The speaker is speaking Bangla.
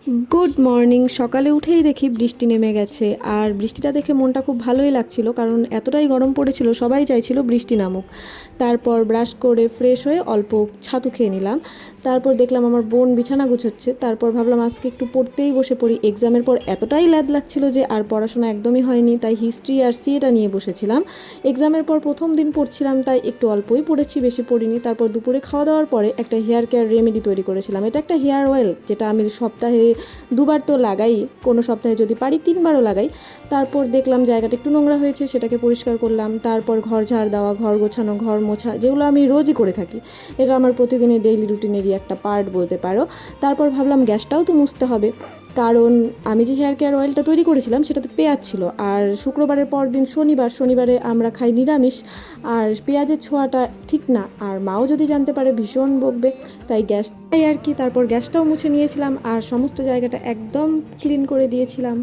Good morning. সকালে উঠেই দেখি বৃষ্টি নেমে গেছে, আর বৃষ্টিটা দেখে মনটা খুব ভালোই লাগছিল, কারণ এতটাই গরম পড়েছিল, সবাই চাইছিল বৃষ্টি নামুক। তারপর ব্রাশ করে ফ্রেশ হয়ে অল্প ছাতু খেয়ে নিলাম। তারপর দেখলাম আমার বোন বিছানা গুছোচ্ছে। তারপর ভাবলাম আজকে একটু পড়তেই বসে পড়ি। এক্সামের পর এতটাই ল্যাদ লাগছিল যে আর পড়াশোনা একদমই হয়নি, তাই হিস্ট্রি আর সিএটা নিয়ে বসেছিলাম। এক্সামের পর প্রথম দিন পড়ছিলাম, তাই একটু অল্পই পড়েছি, বেশি পড়িনি। তারপর দুপুরে খাওয়া দাওয়ার পরে একটা হেয়ার কেয়ার রেমেডি তৈরি করেছিলাম। এটা একটা হেয়ার অয়েল, যেটা আমি সপ্তাহে দুবার তো লাগাই, কোনো সপ্তাহে যদি পারি 3বারও লাগাই। তারপর দেখলাম জায়গাটা একটু নোংরা হয়েছে, সেটাকে পরিষ্কার করলাম। তারপর ঘর ঝাড় দেওয়া, ঘর গোছানো, ঘর মোছা, যেগুলো আমি রোজই করে থাকি। এটা আমার প্রতিদিনের ডেইলি রুটিনেরই একটা পার্ট বলতে পারো। তারপর ভাবলাম গ্যাসটাও তো মুছতে হবে, কারণ আমি যে হেয়ার কেয়ার অয়েলটা তৈরি করেছিলাম সেটাতে পেঁয়াজ ছিল। আর শুক্রবারের পর দিন শনিবারে আমরা খাই নিরামিষ, আর পেঁয়াজের ছোঁয়াটা ঠিক না, আর মাও যদি জানতে পারে ভীষণ বকবে, তাই গ্যাসটাই আর কি। তারপর গ্যাসটাও মুছে নিয়েছিলাম আর সমস্ত জায়গাটা একদম ক্লিন করে দিয়েছিলাম।